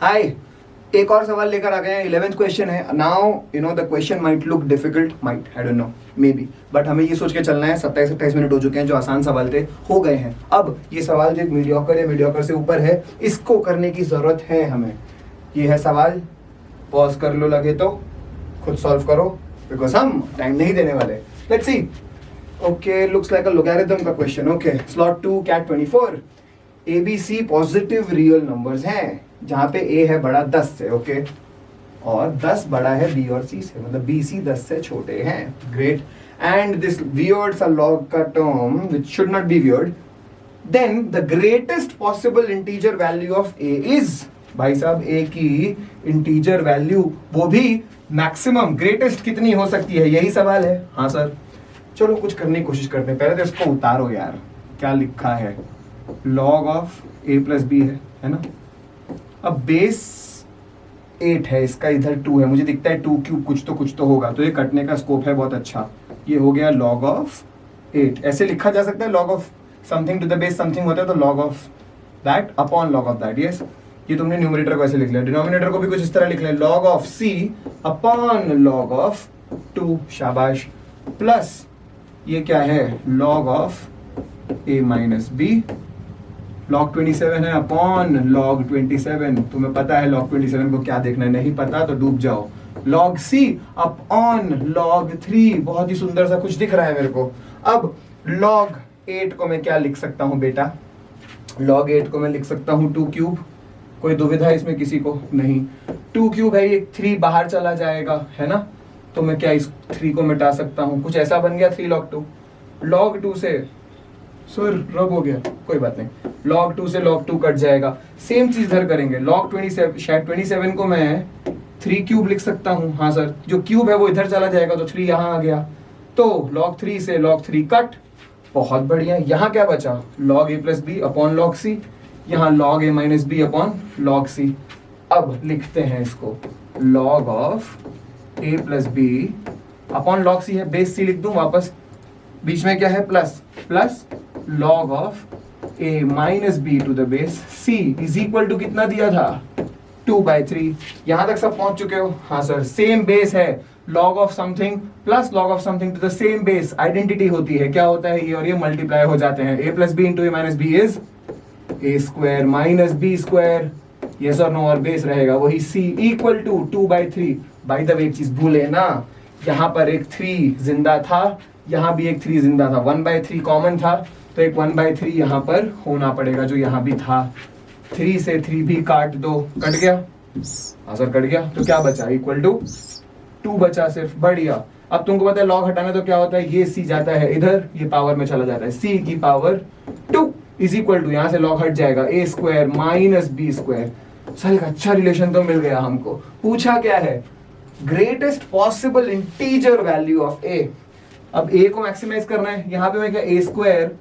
हाय, एक और सवाल लेकर आ गए हैं। 11th क्वेश्चन है। Now you know the question might look difficult, might, I don't know, may be, but हमें ये सोच के चलना है 27-28 मिनट हो चुके हैं, जो आसान सवाल थे हो गए हैं। अब ये सवाल जो मीडियोकर या मीडियोकर से ऊपर है, इसको करने की जरूरत है हमें। ये है सवाल, पॉज कर लो लगे तो, खुद सॉल्व करो, बिकॉज हम टाइम नहीं देने वाले। Let's see. Okay, looks like a logarithm का question. Okay, slot 2 CAT 24, ABC positive real numbers हैं, जहां पे A है बड़ा 10 से, ओके, और 10 बड़ा है B और C से, मतलब BC 10 से छोटे हैं। ग्रेट। एंड दिस वियर्ड सा लॉग का term which should not be weird, then the greatest possible integer value of A is, भाई साहब A की इंटीजर वैल्यू, वो भी मैक्सिमम, ग्रेटेस्ट कितनी हो सकती है, यही सवाल है। हाँ सर, चलो कुछ करने की कोशिश करते हैं। पहले तो इसको उतारो यार, क्या लिखा है, log of A plus B है ना। अब बेस 8 है, इसका इधर 2 है, मुझे दिखता है 2 क्यूब कुछ तो होगा, तो ये कटने का स्कोप है बहुत अच्छा। ये हो गया log ऑफ 8, ऐसे लिखा जा सकता है, log of something to the base something होता है, तो log of that upon log of that. Yes, ये तुमने न्यूमरेटर को ऐसे लिख लिया, डिनोमिनेटर को भी कुछ इस तरह लिख लिया, log of C upon log of 2, शाबाश, प्लस ये क्या है, log of A minus B, log 27 है अपॉन log 27, तुम्हें पता है log 27 को क्या देखना है, नहीं पता तो डूब जाओ, log C अपॉन log 3, बहुत ही सुंदर सा कुछ दिख रहा है मेरे को। अब log 8 को मैं क्या लिख सकता हूं बेटा, log 8 को मैं लिख सकता हूं 2 क्यूब, कोई दुविधा है इसमें किसी को, नहीं, 2 क्यूब है, ये 3 बाहर चला जाएगा, है ना, तो मैं क्या इस 3 को मिटा सकता हूं, कुछ ऐसा बन गया 3 log 2, log 2 से सर रब हो गया, कोई बात नहीं, log 2 से log 2 कट जाएगा, सेम चीज इधर करेंगे, log 27, शायद 27 को मैं 3 क्यूब लिख सकता हूं, हाँ सर, जो क्यूब है वो इधर चला जाएगा, तो 3 यहां आ गया, तो log 3 से log 3 कट, बहुत बढ़िया। यहाँ क्या बचा, log A plus B upon log C, यहाँ log A minus B upon log C। अब लिखते हैं इसको, log of A plus B upon log C है, बेस C लिख दूं वापस, बीच में क्या है plus, plus log of A minus B to the base C is equal to कितना दिया था, 2/3। यहां तक सब पहुंच चुके हो, हाँ सर, सेम बेस है, log of something plus log of something to the same base, identity होती है, क्या होता है, ये और ये मल्टीप्लाई हो जाते हैं, A plus B into A minus B is A square minus B square, yes और नो, और बेस रहेगा वही C equal to 2/3। By the way एक चीज भूले ना, यहाँ पर एक 3 जिंदा था, यहाँ भी एक 3 जिंदा था, 1/3 कॉमन था, तो एक 1/3 यहाँ पर होना पड़ेगा, जो यहाँ भी था। 3 से 3 भी काट दो, कट गया, हाँ सर कट गया, तो क्या बचा, इक्वल टू 2 बचा सिर्फ, बढ़िया। अब तुमको पता है लॉग हटाना तो क्या होता है, ये C जाता है इधर, ये पावर में चला जाता है, C की पावर 2 इज इक्वल टू, यहाँ से लॉग हट जाएगा, A square minus B square. Sir एक अच्छा रिलेशन तो मिल गया हमको। पूछा क्या है, greatest possible integer value of A। अब A को मैक्सिमाइज करना है, यहाँ पे मैं क्या, A square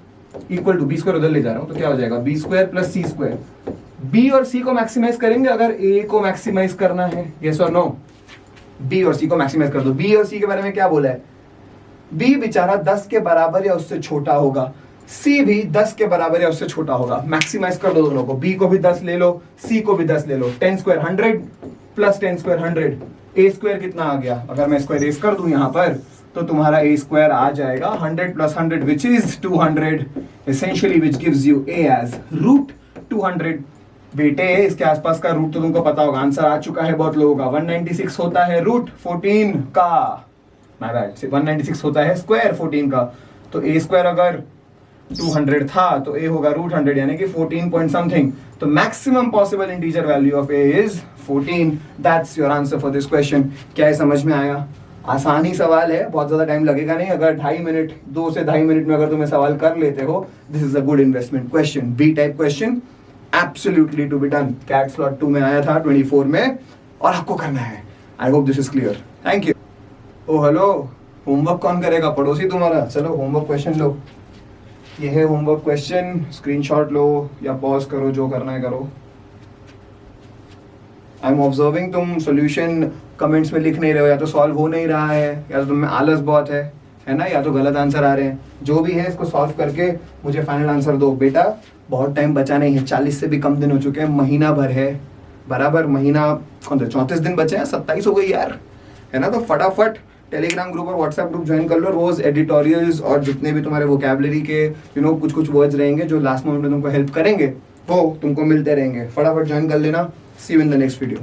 equal to B square उधर ले जा रहा हूं, तो क्या हो जाएगा, B square plus C square. B और सी को मैक्सिमाइज करेंगे अगर ए को मैक्सिमाइज करना है, यस और नो, बी और सी को मैक्सिमाइज कर दो। बी और सी के बारे में क्या बोला है, बी बेचारा 10 के बराबर या उससे छोटा होगा, सी भी 10 के बराबर या उससे छोटा होगा, मैक्सिमाइज कर दो दोनों को, बी को भी 10 ले लो, सी को भी 10 ले लो, 10 स्क्वायर 100 प्लस 10 स्क्वायर 100, ए स्क्वायर कितना आ गया, अगर मैं स्क्वायर रेस कर दूं यहाँ पर तो तुम्हारा ए स्क्वायर आ जाएगा 100 plus 100 which is 200, essentially which gives you a as root 200। बेटे इसके आसपास का रूट तो तुमको पता होगा, आंसर आ चुका है बहुत लोगों का, 196 होता है रूट 14 का, माय बैड, 196 होता है स्क्वायर 14 का, तो ए स्क्वायर अगर 200 था तो ए होगा रूट 100 यानी कि 14 पॉइंट समथिंग। तो maximum possible integer value of A is 14। That's your answer for this question. क्या है, समझ में आया? आसानी सवाल है, बहुत ज्यादा टाइम लगेगा नहीं, अगर 2.5 मिनट 2 से 2.5 मिनट में अगर तुम्हें सवाल कर लेते हो, this is a good investment question, B type question, absolutely to be done. CAT slot 2 में आया था 24 में, और आपको करना है। I hope this is clear, thank you. Oh hello, homework कौन करेगा, पड़ोसी तुम्हारा? चलो होमवर्क क्वेश्चन लो, ये है होमवर्क क्वेश्चन, स्क्रीनशॉट लो या पॉज करो, जो करना है करो। आई एम ऑब्जर्विंग तुम सॉल्यूशन कमेंट्स में लिख नहीं रहे हो, या तो सॉल्व हो नहीं रहा है, या तो तुम में आलस बहुत है ना, या तो गलत आंसर आ रहे हैं। जो भी है इसको सॉल्व करके मुझे फाइनल आंसर दो। बेटा बहुत टाइम बचा नहीं है, 40 से भी कम दिन हो चुके हैं, महीना भर है, बराबर महीना कौन सा 34 दिन बचे हैं, 27 हो गई यार, है ना। तो फटाफट टेलीग्राम ग्रुप और व्हाट्सएप ग्रुप ज्वाइन कर लो। रोज एडिटोरियल्स और जितने भी तुम्हारे वोकैबुलरी के कुछ कुछ वर्ड्स रहेंगे जो लास्ट मोमेंट में तुमको हेल्प करेंगे वो तुमको मिलते रहेंगे। फटाफट ज्वाइन कर लेना। See you in the next video.